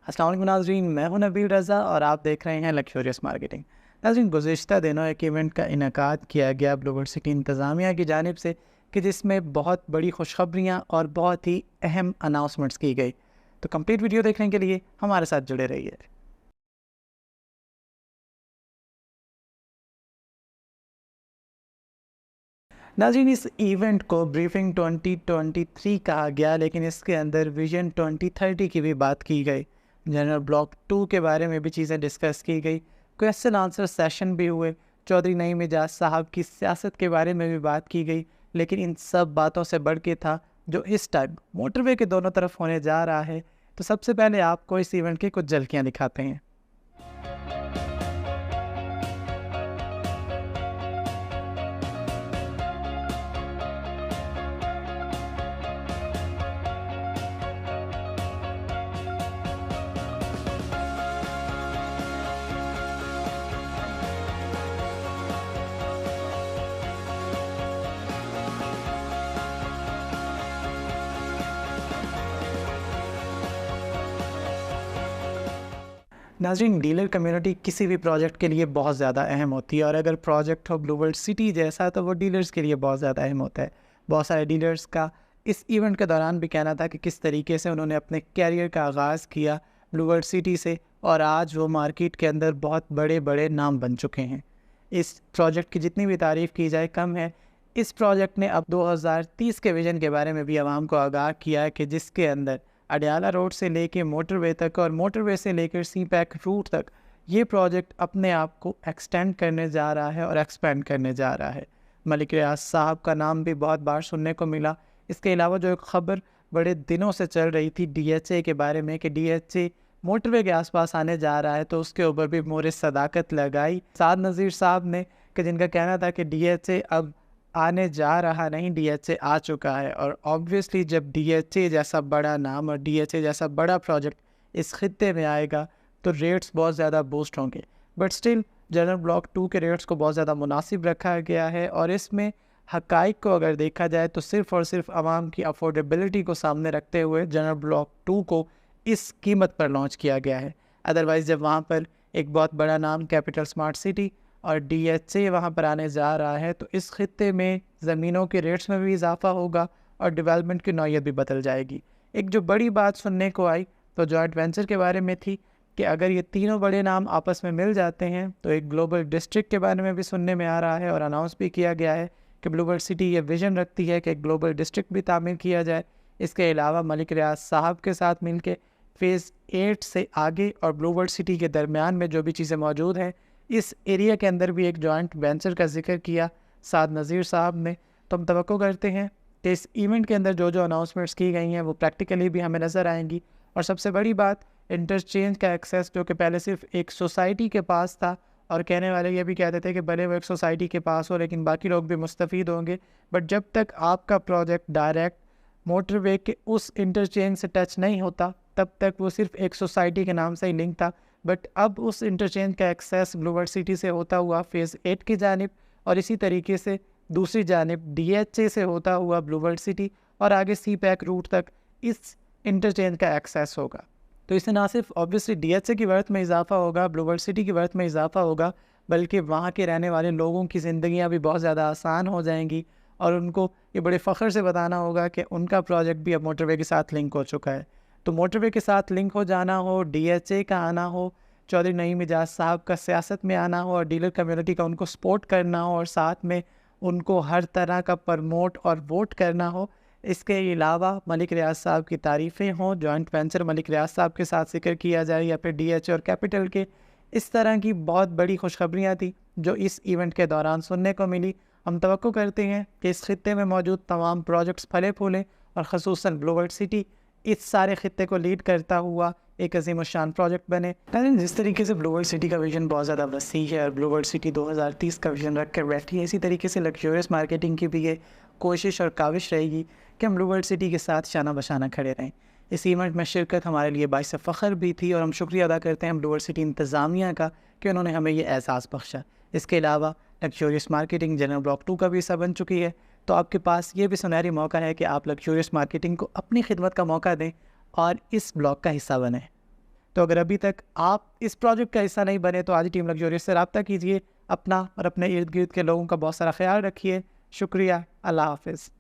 السلام علیکم ناظرین، میں ہوں نبیل رضا اور آپ دیکھ رہے ہیں لکشوریس مارکیٹنگ۔ ناظرین، گزشتہ دنوں ایک ایونٹ کا انعقاد کیا گیا بلو ورلڈ سٹی انتظامیہ کی جانب سے کہ جس میں بہت بڑی خوشخبریاں اور بہت ہی اہم اناؤنسمنٹس کی گئی۔ تو کمپلیٹ ویڈیو دیکھنے کے لیے ہمارے ساتھ جڑے رہیے۔ ناظرین، اس ایونٹ کو بریفنگ 2023 کہا گیا، لیکن اس کے اندر ویژن 2030 کی بھی بات کی گئی۔ جنرل بلاک 2 کے بارے میں بھی چیزیں ڈسکس کی گئی، کویسچن آنسر سیشن بھی ہوئے، چودھری نعیم اعجاز صاحب کی سیاست کے بارے میں بھی بات کی گئی۔ لیکن ان سب باتوں سے بڑھ کے تھا جو اس ٹائم موٹر وے کے دونوں طرف ہونے جا رہا ہے۔ تو سب سے پہلے آپ کو اس ایونٹ کی کچھ جھلکیاں دکھاتے ہیں۔ ناظرین، ڈیلر کمیونٹی کسی بھی پروجیکٹ کے لیے بہت زیادہ اہم ہوتی ہے، اور اگر پروجیکٹ ہو بلو ورلڈ سٹی جیسا تو وہ ڈیلرز کے لیے بہت زیادہ اہم ہوتا ہے۔ بہت سارے ڈیلرز کا اس ایونٹ کے دوران بھی کہنا تھا کہ کس طریقے سے انہوں نے اپنے کیریئر کا آغاز کیا بلو ورلڈ سٹی سے، اور آج وہ مارکیٹ کے اندر بہت بڑے بڑے نام بن چکے ہیں۔ اس پروجیکٹ کی جتنی بھی تعریف کی جائے کم ہے۔ اس پروجیکٹ نے اب 2030 کے ویژن کے بارے میں بھی عوام کو آگاہ کیا ہے کہ جس کے اندر اڈیالہ روڈ سے لے کے موٹر وے تک اور موٹر وے سے لے کر سی پیک روٹ تک یہ پروجیکٹ اپنے آپ کو ایکسٹینڈ کرنے جا رہا ہے اور ایکسپینڈ کرنے جا رہا ہے۔ ملک ریاض صاحب کا نام بھی بہت بار سننے کو ملا۔ اس کے علاوہ جو ایک خبر بڑے دنوں سے چل رہی تھی ڈی ایچ اے کے بارے میں کہ ڈی ایچ اے موٹر وے کے آس پاس آنے جا رہا ہے، تو اس کے اوپر بھی مہر صداقت لگائی سعد نذیر صاحب نے، کہ جن کا کہنا تھا کہ ڈی ایچ اے اب آنے جا رہا نہیں، ڈی ایچ اے آ چکا ہے۔ اور آبویسلی جب ڈی ایچ اے جیسا بڑا نام اور ڈی ایچ اے جیسا بڑا پروجیکٹ اس خطے میں آئے گا تو ریٹس بہت زیادہ بوسٹ ہوں گے، بٹ سٹل جنرل بلاک 2 کے ریٹس کو بہت زیادہ مناسب رکھا گیا ہے، اور اس میں حقائق کو اگر دیکھا جائے تو صرف اور صرف عوام کی افورڈیبلٹی کو سامنے رکھتے ہوئے جنرل بلاک 2 کو اس قیمت پر لانچ کیا گیا ہے۔ ادروائز جب وہاں پر ایک بہت بڑا نام کیپٹل اسمارٹ سٹی اور ڈی ایچ اے وہاں پر آنے جا رہا ہے تو اس خطے میں زمینوں کے ریٹس میں بھی اضافہ ہوگا اور ڈیولپمنٹ کی نوعیت بھی بدل جائے گی۔ ایک جو بڑی بات سننے کو آئی تو جوائنٹ وینچر کے بارے میں تھی کہ اگر یہ تینوں بڑے نام آپس میں مل جاتے ہیں تو ایک گلوبل ڈسٹرکٹ کے بارے میں بھی سننے میں آ رہا ہے، اور اناؤنس بھی کیا گیا ہے کہ بلو ورلڈ سٹی یہ ویژن رکھتی ہے کہ ایک گلوبل ڈسٹرکٹ بھی تعمیر کیا جائے۔ اس کے علاوہ ملک ریاض صاحب کے ساتھ مل کے فیز 8 سے آگے اور بلو ورلڈ سٹی کے درمیان میں جو بھی چیزیں موجود ہیں اس ایریا کے اندر بھی ایک جوائنٹ وینچر کا ذکر کیا سعد نذیر صاحب نے۔ تو ہم توقع کرتے ہیں کہ اس ایونٹ کے اندر جو اناؤنسمنٹس کی گئی ہیں وہ پریکٹیکلی بھی ہمیں نظر آئیں گی۔ اور سب سے بڑی بات، انٹرچینج کا ایکسیس جو کہ پہلے صرف ایک سوسائٹی کے پاس تھا، اور کہنے والے یہ بھی کہتے تھے کہ بھلے وہ ایک سوسائٹی کے پاس ہو لیکن باقی لوگ بھی مستفید ہوں گے، بٹ جب تک آپ کا پروجیکٹ ڈائریکٹ موٹر وے کے اس انٹرچینج سے ٹچ نہیں ہوتا تب تک وہ صرف ایک سوسائٹی کے نام سے ہی لنک تھا۔ بٹ اب اس انٹرچینج کا ایکسیس بلو ورلڈ سٹی سے ہوتا ہوا فیز 8 کی جانب، اور اسی طریقے سے دوسری جانب ڈی ایچ اے سے ہوتا ہوا بلو ورلڈ سٹی اور آگے سی پیک روٹ تک اس انٹرچینج کا ایکسیس ہوگا۔ تو اس سے نہ صرف آبویسلی ڈی ایچ اے کی ورتھ میں اضافہ ہوگا، بلو ورلڈ سٹی کی ورتھ میں اضافہ ہوگا، بلکہ وہاں کے رہنے والے لوگوں کی زندگیاں بھی بہت زیادہ آسان ہو جائیں گی، اور ان کو یہ بڑے فخر سے بتانا ہوگا کہ ان کا پروجیکٹ بھی اب موٹر وے کے ساتھ لنک ہو چکا ہے۔ تو موٹر وے کے ساتھ لنک ہو جانا ہو، ڈی ایچ اے کا آنا ہو، چودھری نعیم اعجاز صاحب کا سیاست میں آنا ہو، اور ڈیلر کمیونٹی کا ان کو سپورٹ کرنا ہو، اور ساتھ میں ان کو ہر طرح کا پرموٹ اور ووٹ کرنا ہو۔ اس کے علاوہ ملک ریاض صاحب کی تعریفیں ہوں، جوائنٹ وینچر ملک ریاض صاحب کے ساتھ ذکر کیا جائے، یا پھر ڈی ایچ اے اور کیپٹل کے، اس طرح کی بہت بڑی خوشخبریاں تھیں جو اس ایونٹ کے دوران سننے کو ملی۔ ہم توقع کرتے ہیں کہ اس خطے میں موجود تمام پروجیکٹس پھلے پھولیں، اور خصوصاً بلو ورلڈ سٹی اس سارے خطے کو لیڈ کرتا ہوا ایک عظیم الشان پروجیکٹ بنے۔ لیکن جس طریقے سے بلو ورلڈ سٹی کا ویژن بہت زیادہ وسیع ہے اور بلو ورلڈ سٹی 2030 کا ویژن رکھ کر بیٹھی ہے، اسی طریقے سے لکشوریس مارکیٹنگ کی بھی یہ کوشش اور کاوش رہے گی کہ ہم بلو ورلڈ سٹی کے ساتھ شانہ بشانہ کھڑے رہیں۔ اس ایونٹ میں شرکت ہمارے لیے باعث فخر بھی تھی، اور ہم شکریہ ادا کرتے ہیں بلو ورلڈ سٹی انتظامیہ کا کہ انہوں نے ہمیں یہ اعزاز بخشا۔ اس کے علاوہ لکشوریس مارکیٹنگ جنرل بلاک 2 کا بھی حصہ بن چکی ہے، تو آپ کے پاس یہ بھی سنہری موقع ہے کہ آپ لکشوریس مارکیٹنگ کو اپنی خدمت کا موقع دیں اور اس بلاک کا حصہ بنیں۔ تو اگر ابھی تک آپ اس پروجیکٹ کا حصہ نہیں بنے تو آج ٹیم لگزوریس سے رابطہ کیجیے. اپنا اور اپنے ارد گرد کے لوگوں کا بہت سارا خیال رکھیے. شکریہ. اللہ حافظ.